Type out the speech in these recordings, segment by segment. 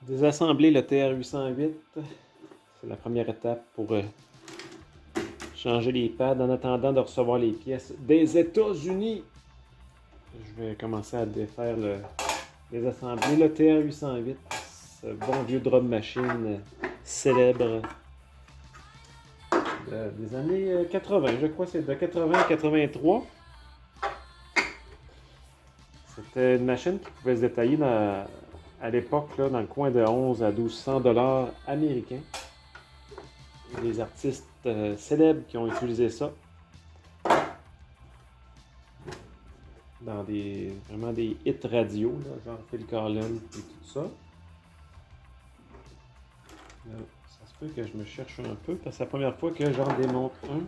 Désassembler le TR-808, c'est la première étape pour changer les pads en attendant de recevoir les pièces des États-Unis. Je vais commencer à désassembler le TR-808, ce bon vieux drum machine célèbre des années 80. Je crois que c'est de 80 à 83. C'était une machine qui pouvait se détailler à l'époque dans le coin de 11 à 1200 dollars américains. Il y a des artistes célèbres qui ont utilisé ça dans vraiment des hits radio, là, genre Phil Collins et tout ça. Là, ça se peut que je me cherche un peu parce que c'est la première fois que j'en démonte un.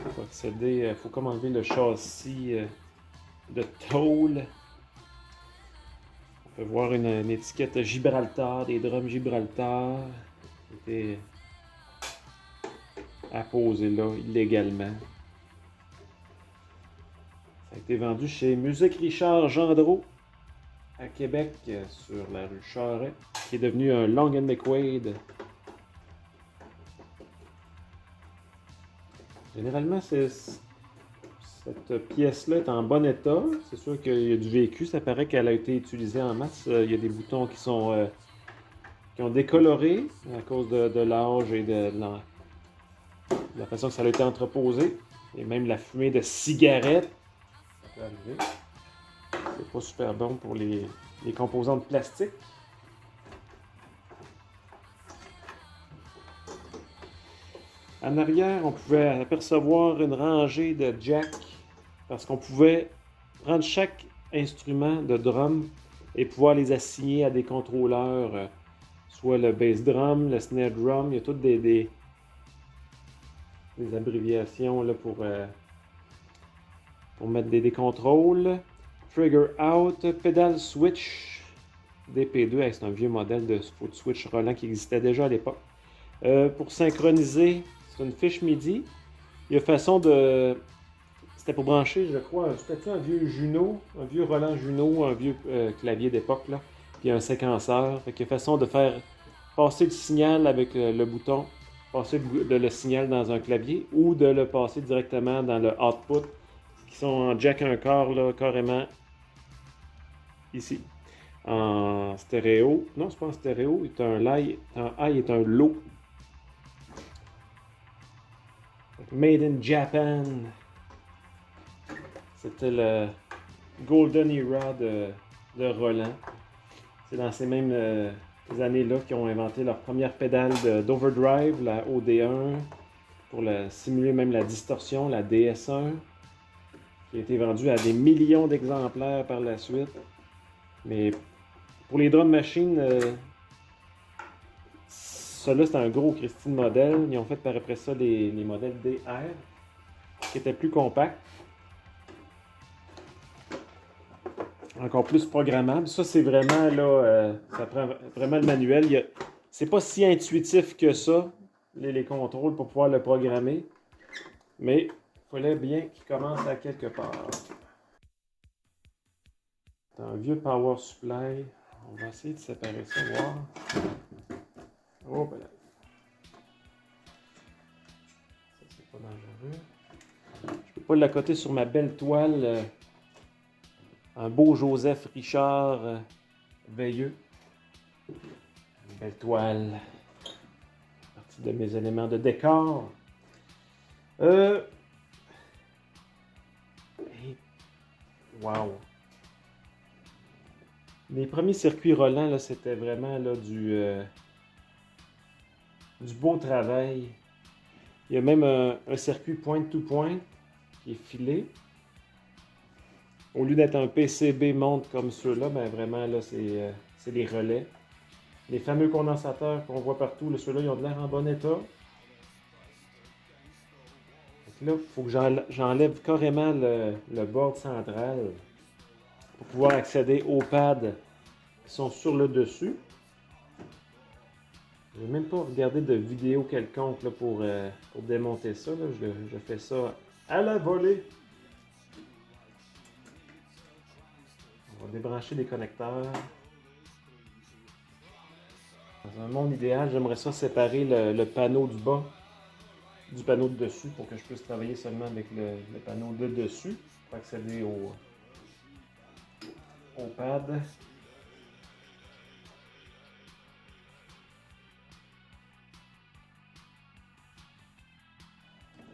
Pour accéder, il faut comme enlever le châssis de tôle. On peut voir une étiquette Gibraltar, des drums Gibraltar, qui était apposée là illégalement. Ça a été vendu chez Musique Richard Gendreau à Québec, sur la rue Charest, qui est devenu un Long & McQuaid. Généralement, cette pièce-là est en bon état. C'est sûr qu'il y a du vécu. Ça paraît qu'elle a été utilisée en masse. Il y a des boutons qui ont décoloré à cause de l'âge et de la façon que ça a été entreposé. Et même la fumée de cigarette. Ça peut arriver. C'est pas super bon pour les composants de plastique. En arrière, on pouvait apercevoir une rangée de jacks parce qu'on pouvait prendre chaque instrument de drum et pouvoir les assigner à des contrôleurs, soit le bass drum, le snare drum. Il y a toutes des abréviations là, pour mettre des contrôles. Trigger out, pedal switch, DP2, c'est un vieux modèle de foot switch Roland qui existait déjà à l'époque. Pour synchroniser, c'est une fiche MIDI. Il y a façon de... C'était pour brancher, je crois, c'était un vieux Juno, un vieux Roland Juno, un vieux clavier d'époque, là, puis un séquenceur. Fait qu'il y a façon de faire passer le signal avec le bouton, passer le signal dans un clavier, ou de le passer directement dans le output, qui sont en jack un quart, là, carrément ici. En stéréo. Non, c'est pas en stéréo, c'est un high et un low. Made in Japan. C'était le Golden Era de Roland. C'est dans ces mêmes années-là qu'ils ont inventé leur première pédale d'overdrive, la OD1, pour simuler même la distorsion, la DS1, qui a été vendue à des millions d'exemplaires par la suite. Mais pour les drum machines, ça-là, c'était un gros Christine modèle. Ils ont fait par après ça les modèles DR, qui étaient plus compacts. Encore plus programmable. Ça, c'est vraiment, là, ça prend vraiment le manuel. C'est pas si intuitif que ça, les contrôles, pour pouvoir le programmer. Mais il fallait bien qu'il commence à quelque part. C'est un vieux power supply. On va essayer de séparer ça, voir. Oh, ben là. Ça, c'est pas dangereux. Je peux pas l'accoter sur ma belle toile. Un beau Joseph Richard Veilleux. Une belle toile. Partie de mes éléments de décor. Wow. Les premiers circuits Roland, là, c'était vraiment là, du beau travail. Il y a même un circuit point-to-point qui est filé. Au lieu d'être un PCB montre comme ceux-là, ben vraiment, là, c'est les relais. Les fameux condensateurs qu'on voit partout, ceux-là, ils ont de l'air en bon état. Donc là, il faut que j'enlève carrément le board central pour pouvoir accéder aux pads qui sont sur le dessus. Je n'ai même pas regardé de vidéo quelconque là, pour démonter ça. Là. Je fais ça à la volée. On va débrancher les connecteurs. Dans un monde idéal, j'aimerais ça séparer le panneau du bas du panneau de dessus pour que je puisse travailler seulement avec le panneau de dessus pour accéder au pad.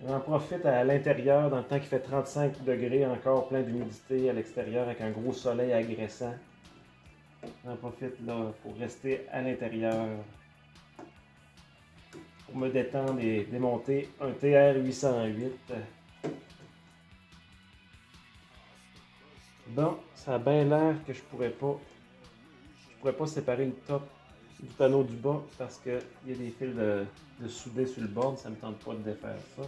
J'en profite à l'intérieur, dans le temps qu'il fait 35 degrés, encore plein d'humidité à l'extérieur avec un gros soleil agressant. J'en profite là pour rester à l'intérieur. Pour me détendre et démonter un TR-808. Bon, ça a bien l'air que je pourrais pas séparer le top du panneau du bas parce qu'il y a des fils de soudé sur le bord, ça me tente pas de défaire ça.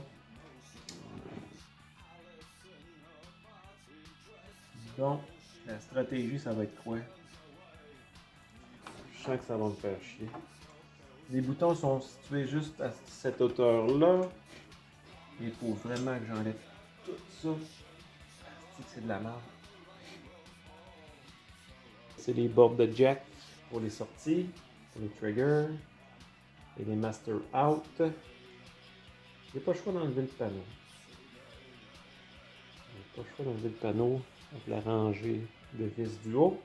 Donc, la stratégie, ça va être quoi? Je sens que ça va me faire chier. Les boutons sont situés juste à cette hauteur-là. Il faut vraiment que j'enlève tout ça. C'est de la merde. C'est les bords de jack pour les sorties, pour les triggers et les master out. J'ai pas le choix d'enlever le panneau. J'ai pas le choix d'enlever le panneau avec la rangée de vis du haut.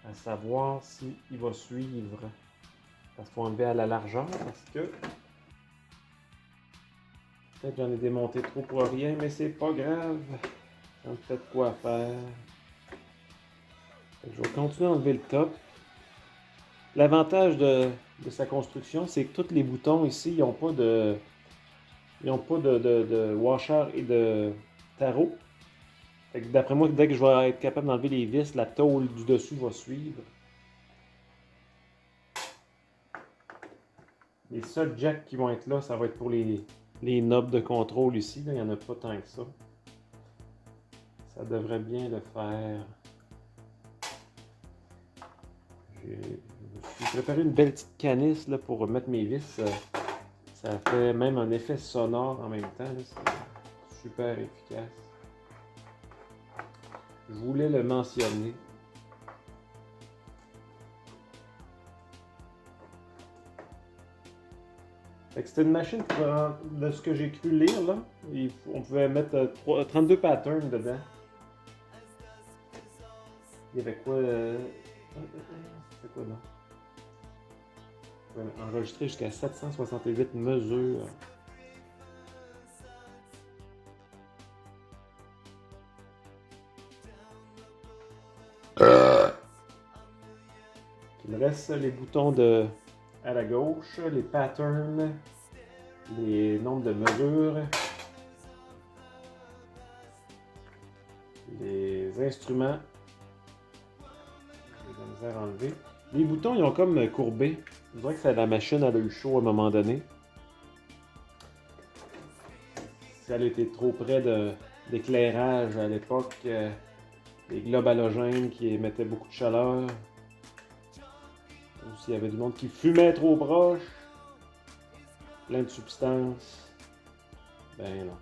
À savoir s'il va suivre. Parce qu'il faut enlever à la largeur parce que peut-être j'en ai démonté trop pour rien, mais c'est pas grave. J'en ai peut-être quoi faire. Je vais continuer à enlever le top. L'avantage de sa construction, c'est que tous les boutons ici, ils n'ont pas de washer et de tarot. D'après moi, dès que je vais être capable d'enlever les vis, la tôle du dessus va suivre. Les seuls jacks qui vont être là, ça va être pour les knobs de contrôle ici. Là, il n'y en a pas tant que ça. Ça devrait bien le faire. J'ai préparé une belle petite canisse là, pour mettre mes vis. Ça fait même un effet sonore en même temps. C'est super efficace. Je voulais le mentionner. C'était une machine de ce que j'ai cru lire là. On pouvait mettre 32 patterns dedans. Il y avait quoi? C'était quoi là? On pouvait enregistrer jusqu'à 768 mesures. Il me reste les boutons à la gauche, les patterns, les nombres de mesures, les instruments. J'ai de la misère à enlever. Les boutons, ils ont comme courbé. Je dirais que la machine elle a eu chaud à un moment donné. Si elle était trop près d'éclairage à l'époque, les globes halogènes qui émettaient beaucoup de chaleur. Ou s'il y avait du monde qui fumait trop proche, plein de substances, ben non.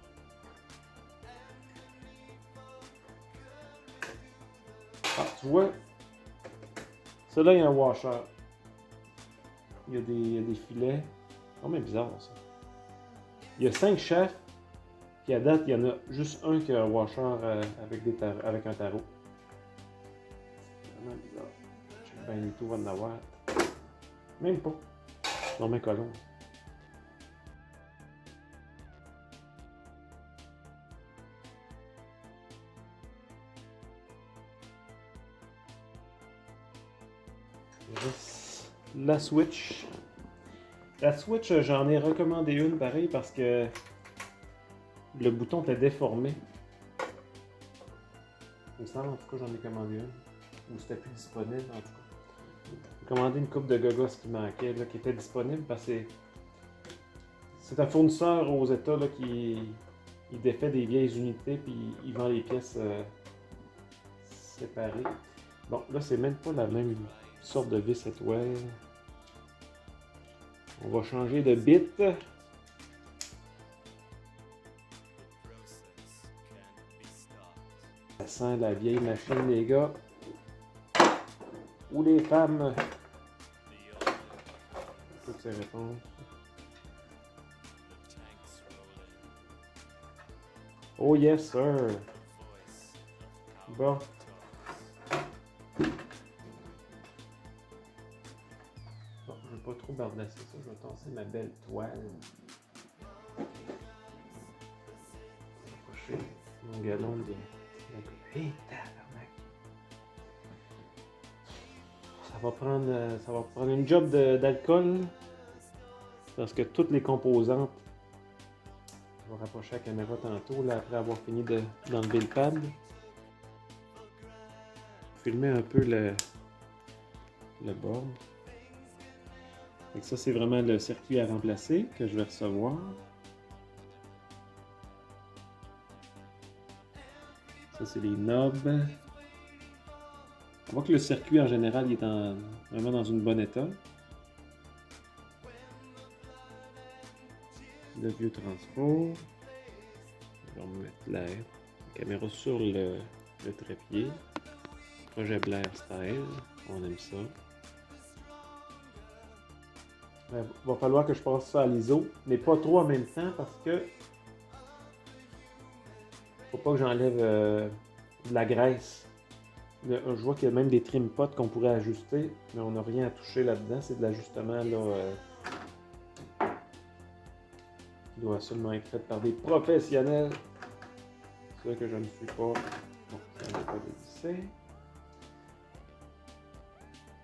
Ah, tu vois, ça là, il y a un washer. Il y a des filets. C'est quand même bizarre ça. Il y a 5 chefs, puis à date, il y en a juste un qui a un washer avec un tarot. C'est vraiment bizarre. Je sais bien du tout, on va en avoir. Même pas. Non, mais colon. La Switch. La Switch, j'en ai recommandé une pareil parce que le bouton était déformé. Il me semble en tout cas j'en ai commandé une. Ou c'était plus disponible en tout cas. J'ai commandé une coupe de gogos qui manquait, là, qui était disponible parce que c'est un fournisseur aux États là, qui défait des vieilles unités puis il vend les pièces séparées. Bon, là c'est même pas la même sorte de vis étoile. On va changer de bit. sent la vieille machine, les gars. Ou les femmes. Toutes ces réponses. Oh yes, sir. Bon. Bon, je ne veux pas trop bardasser ça. Je vais tasser ma belle toile. Approcher mon galon de... Hé, tabarnak! Ça va prendre une job d'alcool. Parce que toutes les composantes... Je vais rapprocher la caméra tantôt, là, après avoir fini d'enlever le pad. Filmer un peu le board. Et ça, c'est vraiment le circuit à remplacer que je vais recevoir. Ça, c'est les knobs. On voit que le circuit, en général, il est vraiment dans une bonne état. Le vieux transport. On va mettre la caméra sur le trépied. Projet Blair style. On aime ça. Il va falloir que je passe ça à l'ISO, mais pas trop en même temps parce que faut pas que j'enlève de la graisse. Je vois qu'il y a même des trim pots qu'on pourrait ajuster, mais on n'a rien à toucher là-dedans. C'est de l'ajustement là, qui doit seulement être fait par des professionnels. C'est ça que je ne suis pas. Bon, ça n'est pas dévissé.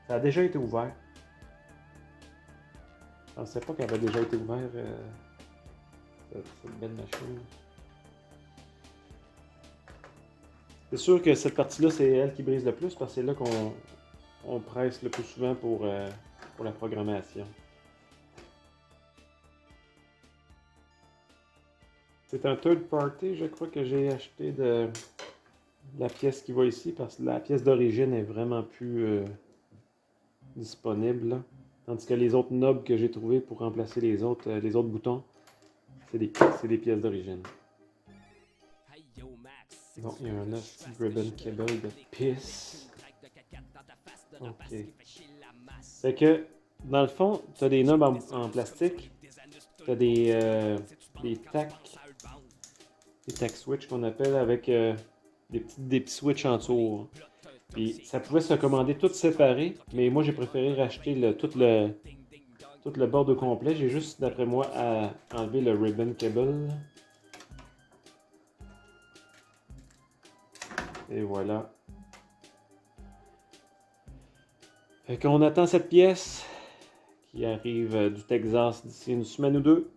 Ça a déjà été ouvert. Je ne pensais pas qu'elle avait déjà été ouverte, cette belle machine. C'est sûr que cette partie-là, c'est elle qui brise le plus parce que c'est là qu'on presse le plus souvent pour la programmation. C'est un third party, je crois que j'ai acheté de la pièce qui va ici parce que la pièce d'origine est vraiment plus disponible. Là. Tandis que les autres knobs que j'ai trouvés pour remplacer les autres boutons, c'est des pièces d'origine. Donc, il y a un petit ribbon cable de pisse. Ok. Fait que, dans le fond, tu as des knobs en plastique. Tu as des tac switch qu'on appelle avec des petits switches en dessous. Puis ça pouvait se commander tout séparé, mais moi j'ai préféré racheter tout le board au complet. J'ai juste, d'après moi, à enlever le ribbon cable. Et voilà. Fait qu'on attend cette pièce qui arrive du Texas d'ici une semaine ou deux.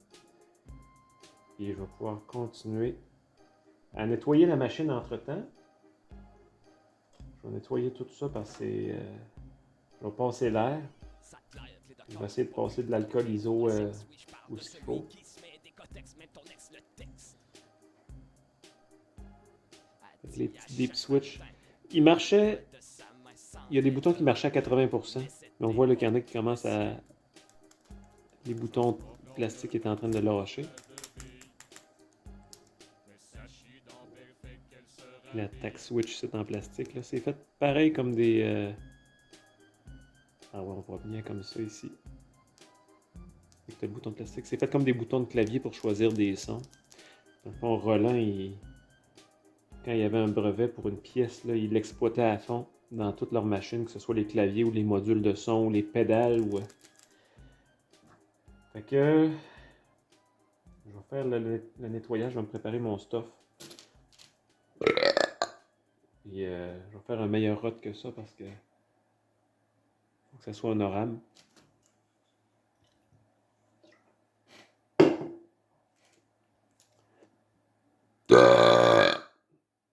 Et je vais pouvoir continuer à nettoyer la machine entre-temps. Je vais nettoyer tout ça parce que je vais passer l'air. Je vais essayer de passer de l'alcool ISO où ce qu'il faut. Les petits deep switch. Il marchait. Il y a des boutons qui marchaient à 80%. Mais on voit là, qu'il y en a qui commencent à. Les boutons plastiques étaient en train de l'arracher. La tac switch, c'est en plastique. Là. C'est fait pareil comme des. Ah ouais, on voit bien comme ça ici. Avec le bouton de plastique. C'est fait comme des boutons de clavier pour choisir des sons. Dans le fond, Roland, quand il y avait un brevet pour une pièce, là, il l'exploitait à fond dans toutes leurs machines, que ce soit les claviers ou les modules de son ou les pédales. Fait que je vais faire le nettoyage, je vais me préparer mon stuff. Et je vais faire un meilleur rot que ça parce que faut que ça soit honorable.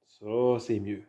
Ça, c'est mieux.